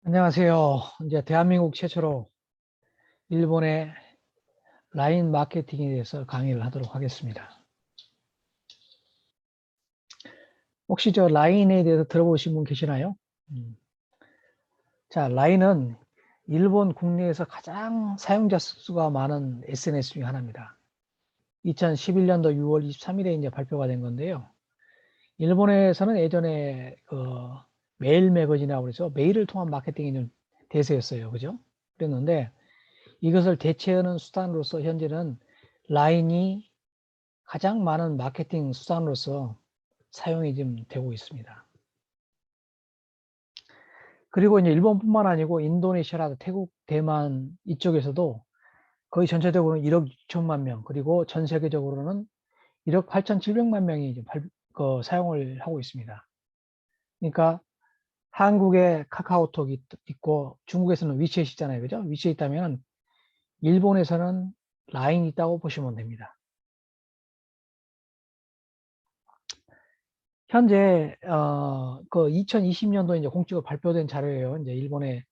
안녕하세요. 이제 대한민국 최초로 일본의 라인 마케팅에 대해서 강의를 하도록 하겠습니다. 혹시 저 라인에 대해서 들어보신 분 계시나요? 자, 라인은 일본 국내에서 가장 사용자 수가 많은 SNS 중에 하나입니다. 2011년도 6월 23일에 이제 발표가 된 건데요. 일본에서는 예전에 메일 매거진이라고 그래서 메일을 통한 마케팅이 좀 대세였어요. 그죠? 그랬는데 이것을 대체하는 수단으로서 현재는 라인이 가장 많은 마케팅 수단으로서 사용이 좀 되고 있습니다. 그리고 이제 일본뿐만 아니고 인도네시아나 태국, 대만 이쪽에서도 거의 전체적으로는 1억 6천만 명, 그리고 전 세계적으로는 1억 8,700만 명이 사용을 하고 있습니다. 그러니까 한국에 카카오톡이 있고 중국에서는 위챗이 있잖아요. 그죠? 위챗이 있다면 일본에서는 라인이 있다고 보시면 됩니다. 현재 그 2020년도 이제 공식으로 발표된 자료예요. 이제 일본의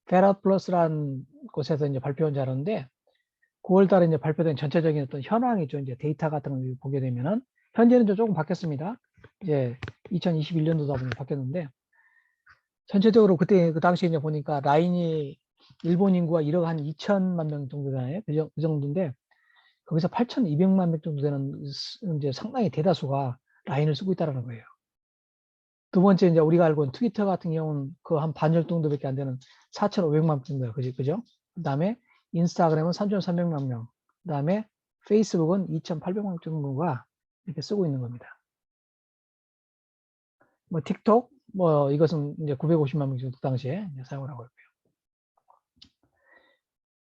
페라플러스라는 곳에서 이제 발표한 자료인데 9월달에 이제 발표된 전체적인 어떤 현황이죠. 이제 데이터 같은 걸 보게 되면은 현재는 좀 조금 바뀌었습니다. 이제 2021년도다 보니 바뀌었는데 전체적으로 그때 그 당시에 이제 보니까 라인이 일본 인구가 1억 한 2천만 명 정도 되나요? 그 정도인데 거기서 8,200만 명 정도 되는 이제 상당히 대다수가 라인을 쓰고 있다는 거예요. 두 번째, 이제 우리가 알고 있는 트위터 같은 경우는 그 한 반절 정도밖에 안 되는 4,500만 명 정도예요. 그죠? 그 다음에 인스타그램은 3,300만 명. 그 다음에 페이스북은 2,800만 명 정도가 이렇게 쓰고 있는 겁니다. 뭐 틱톡, 뭐 이것은 이제 950만 명 정도 당시에 사용을 하고 있고요.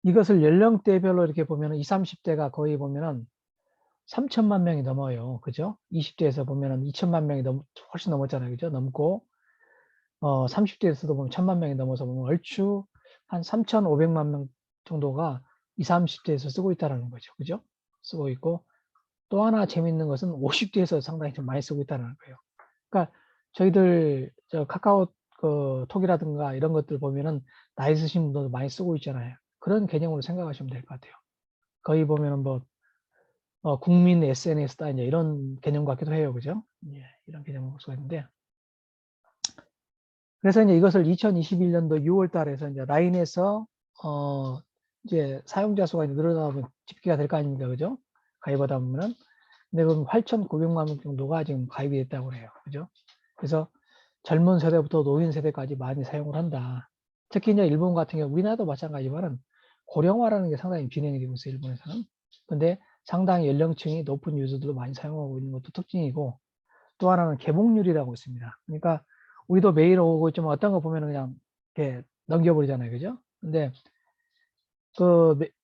이것을 연령대별로 이렇게 보면은 20, 30대가 거의 보면은 3천만 명이 넘어요. 그죠? 20대에서 보면은 2천만 명이 훨씬 넘었잖아요. 그죠? 넘고 30대에서도 보면 1,000만 명이 넘어서 보면 얼추 한 3,500만 명 정도가 20, 30대에서 쓰고 있다는 거죠. 그죠? 쓰고 있고 또 하나 재밌는 것은 50대에서 상당히 좀 많이 쓰고 있다는 거예요. 그러니까 저희들 저 카카오 톡이라든가 이런 것들 보면은 나이 드신 분들도 많이 쓰고 있잖아요. 그런 개념으로 생각하시면 될 것 같아요. 거의 보면은 뭐 국민 SNS다 이제 이런 개념 같기도 해요. 그죠? 예, 이런 개념을 볼 수가 있는데 그래서 이제 이것을 2021년도 6월 달에서 이제 라인에서 이제 사용자 수가 늘어나다 보면 집계가 될 거 아닙니까? 그죠? 가입하다 보면은. 근데 그럼 8,900만 명 정도가 지금 가입이 됐다고 해요. 그죠? 그래서 젊은 세대부터 노인 세대까지 많이 사용을 한다. 특히 이제 일본 같은 경우, 우리나라도 마찬가지지만은 고령화라는 게 상당히 진행이 되고 있어요. 일본에서는. 근데 상당히 연령층이 높은 유저들도 많이 사용하고 있는 것도 특징이고 또 하나는 개봉률이라고 있습니다. 그러니까 우리도 메일 오고 있지만 어떤 거 보면은 그냥 이렇게 넘겨버리잖아요. 그죠? 근데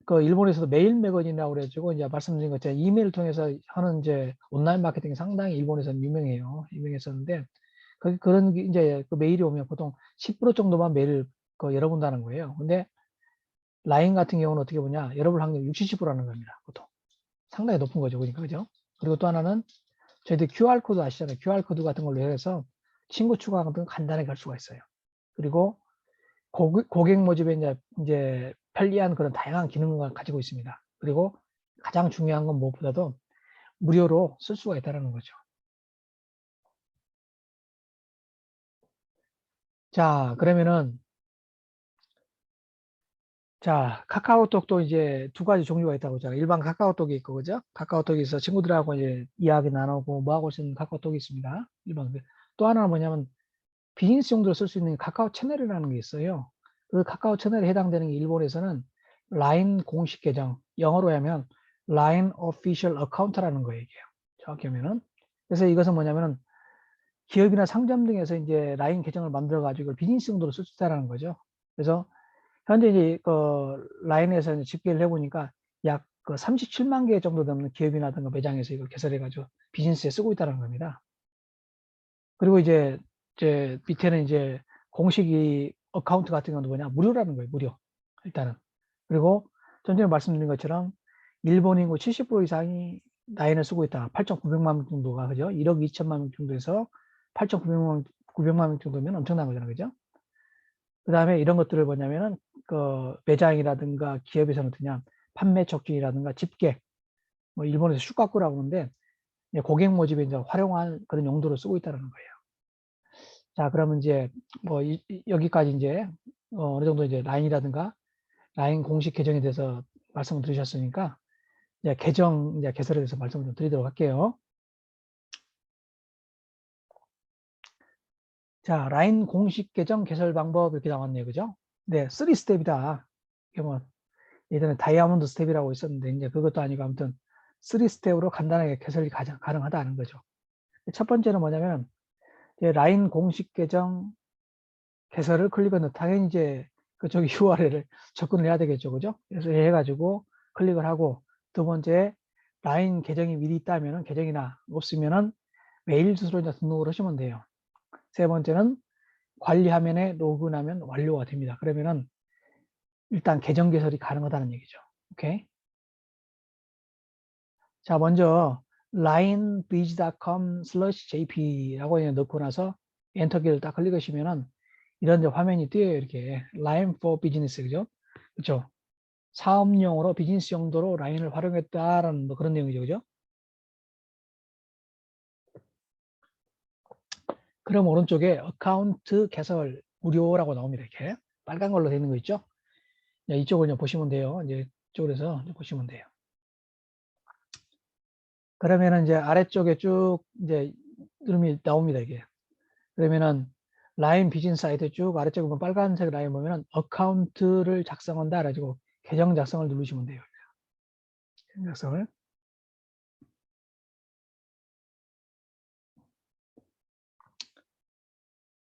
그 일본에서도 메일 매거진이라고 그래가지고 이제 말씀드린 것처럼 이메일 통해서 하는 이제 온라인 마케팅이 상당히 일본에서는 유명해요. 유명했었는데 그런 이제 그 메일이 오면 보통 10% 정도만 메일을 열어본다는 거예요. 근데 라인 같은 경우는 어떻게 보냐? 열어볼 확률이 60, 70%라는 겁니다. 보통 상당히 높은 거죠. 그러니까 그죠? 그리고 또 하나는 저희들 QR코드 아시잖아요. QR코드 같은 걸로 해서 친구 추가 같은 거 간단하게 할 수가 있어요. 그리고 고객 모집에 이제 편리한 그런 다양한 기능을 가지고 있습니다. 그리고 가장 중요한 건 무엇보다도 무료로 쓸 수가 있다는 거죠. 자, 그러면은 자, 카카오톡도 이제 두 가지 종류가 있다고 하잖아요. 일반 카카오톡이 있고, 그죠? 카카오톡이 있어 친구들하고 이제 이야기 나누고 뭐 하고 쓰는 카카오톡이 있습니다. 일반. 또 하나는 뭐냐면 비즈니스 용도로 쓸 수 있는 카카오 채널이라는 게 있어요. 그 카카오 채널에 해당되는 게 일본에서는 라인 공식 계정, 영어로 하면 라인 오피셜 어카운트라는 거예요, 이게. 정확히 하면은. 그래서 이것은 뭐냐면은 기업이나 상점 등에서 이제 라인 계정을 만들어 가지고 비즈니스 용도로 쓸 수 있다는 거죠. 그래서 현재 이제 그 라인에서 이제 집계를 해보니까 약 그 37만 개 정도 되는 기업이나든가 매장에서 이걸 개설해 가지고 비즈니스에 쓰고 있다는 겁니다. 그리고 이제 밑에는 이제 공식 이 어카운트 같은 경우는 뭐냐 무료라는 거예요. 무료 일단은. 그리고 전에 말씀드린 것처럼 일본 인구 70% 이상이 라인을 쓰고 있다. 8,900만 명 정도가 그죠? 1억 2천만 명 정도에서 8,900만 명 정도면 엄청난 거잖아요. 그죠? 그 다음에 이런 것들을 뭐냐면은 그 매장이라든가 기업에서는 그냥 판매 촉진이라든가 집계, 뭐 일본에서 슈카쿠라고 하는데 고객 모집에 이제 활용한 그런 용도로 쓰고 있다는 거예요. 자, 그러면 이제 뭐 여기까지 이제 어느 정도 이제 라인이라든가 라인 공식 계정에 대해서 말씀을 드리셨으니까 이제 계정 이제 개설에 대해서 말씀을 좀 드리도록 할게요. 자, 라인 공식 계정 개설 방법 이렇게 나왔네요. 그죠? 네, 3스텝이다. 이게 뭐 예전에 다이아몬드 스텝이라고 있었는데 이제 그것도 아니고 아무튼 3스텝으로 간단하게 개설이 가능하다는 거죠. 첫 번째는 뭐냐면 이제 라인 공식 계정 개설을 클릭하는 당연히 이제 그쪽 URL을 접근을 해야 되겠죠. 그죠? 그래서 해가지고 클릭을 하고 두 번째 라인 계정이 미리 있다면은 계정이나 없으면은 메일 주소로 이제 등록을 하시면 돼요. 세 번째는 관리 화면에 로그인하면 완료가 됩니다. 그러면은 일단 계정 개설이 가능하다는 얘기죠. 오케이. 자, 먼저 linebiz.com/jp라고 넣고 나서 엔터키를 딱 클릭하시면은 이런 이제 화면이 띄어요. 이렇게 line for business, 그죠? 그렇죠? 사업용으로 비즈니스 용도로 라인을 활용했다라는 뭐 그런 내용이죠. 그죠? 그럼 오른쪽에 어카운트 개설 무료라고 나옵니다. 이렇게 빨간 걸로 되어 있는 거 있죠? 이쪽을 이제 보시면 돼요. 이제 이쪽에서 이제 보시면 돼요. 그러면은 이제 아래쪽에 쭉 이제 이름이 나옵니다. 이게. 그러면은 라인 비즈니스 사이트 쭉 아래쪽에 보면 빨간색 라인 보면은 어카운트를 작성한다. 그래가지고 계정 작성을 누르시면 돼요. 계정 작성을.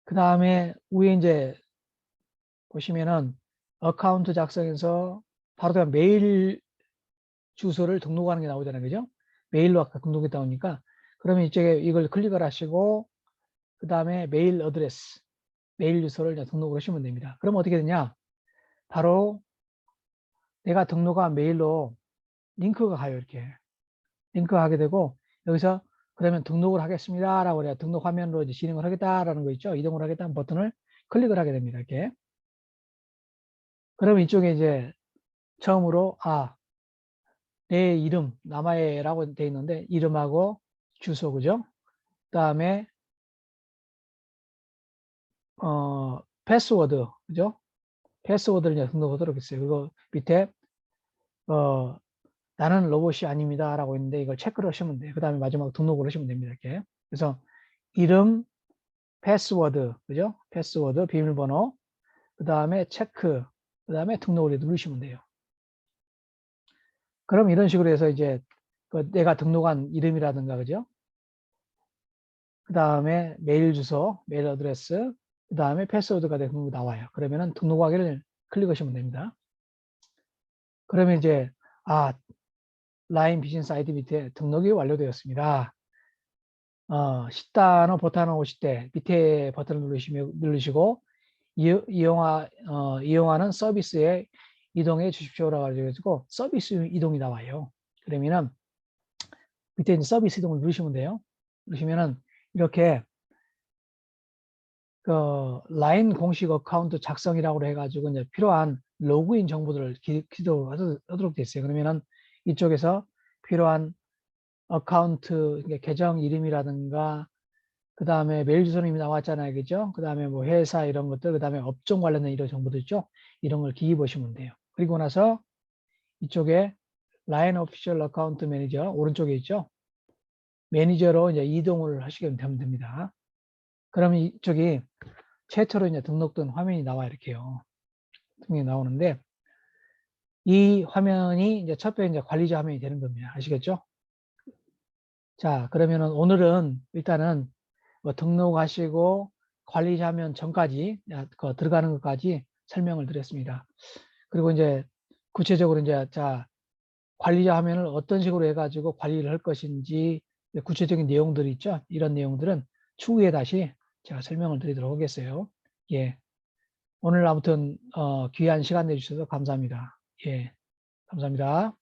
그 다음에 위에 이제 보시면은 어카운트 작성해서 바로 그냥 메일 주소를 등록하는 게 나오잖아요. 그죠? 메일로 아까 등록했다 보니까 그러면 이쪽에 이걸 클릭을 하시고 그 다음에 메일 어드레스, 메일 주소를 등록을 하시면 됩니다. 그럼 어떻게 되냐? 바로 내가 등록한 메일로 링크가 가요. 이렇게. 링크가 하게 되고 여기서 그러면 등록을 하겠습니다. 라고 그래야 등록 화면으로 이제 진행을 하겠다라는 거 있죠. 이동을 하겠다는 버튼을 클릭을 하게 됩니다. 이렇게. 그러면 이쪽에 이제 처음으로 내 이름, 남아예라고 돼 있는데 이름하고 주소, 그죠? 그 다음에 패스워드, 그죠? 패스워드를 이제 등록하도록 했어요. 그리고 밑에 나는 로봇이 아닙니다 라고 있는데 이걸 체크를 하시면 돼요. 그 다음에 마지막 등록을 하시면 됩니다. 이렇게. 그래서 이름, 패스워드, 그죠? 패스워드, 비밀번호, 그 다음에 체크, 그 다음에 등록을 누르시면 돼요. 그럼 이런 식으로 해서 이제 내가 등록한 이름이라든가, 그죠? 그 다음에 메일 주소, 메일 어드레스, 그 다음에 패스워드가 나와요. 그러면은 등록하기를 클릭하시면 됩니다. 그러면 이제, 라인 비즈니스 아이디 밑에 등록이 완료되었습니다. 10단어, 버튼을 오실 때 밑에 버튼을 누르시고, 이용하는 서비스에 이동해 주십시오라고 해가지고 서비스 이동이 나와요. 그러면은 밑에 이제 서비스 이동을 누르시면 돼요. 누르시면은 이렇게 그 라인 공식 어카운트 작성이라고 해가지고 이제 필요한 로그인 정보들을 기도하도록 되어 있어요. 그러면은 이쪽에서 필요한 어카운트 계정 이름이라든가 그 다음에 메일 주소는 이미 나왔잖아요. 그죠? 그 다음에 뭐 회사 이런 것들, 그 다음에 업종 관련된 이런 정보들 있죠? 이런 걸 기입 보시면 돼요. 그리고 나서 이쪽에 라인 오피셜 어카운트 매니저 오른쪽에 있죠? 매니저로 이제 이동을 하시게 되면 됩니다. 그러면 이쪽이 최초로 이제 등록된 화면이 나와 이렇게요. 등록이 나오는데 이 화면이 이제 첫 번째 이제 관리자 화면이 되는 겁니다. 아시겠죠? 자, 그러면은 오늘은 일단은 뭐 등록하시고 관리자 화면 전까지 들어가는 것까지 설명을 드렸습니다. 그리고 이제 구체적으로 이제 관리자 화면을 어떤 식으로 해가지고 관리를 할 것인지 구체적인 내용들이 있죠. 이런 내용들은 추후에 다시 제가 설명을 드리도록 하겠어요. 예. 오늘 아무튼 귀한 시간 내주셔서 감사합니다. 예. 감사합니다.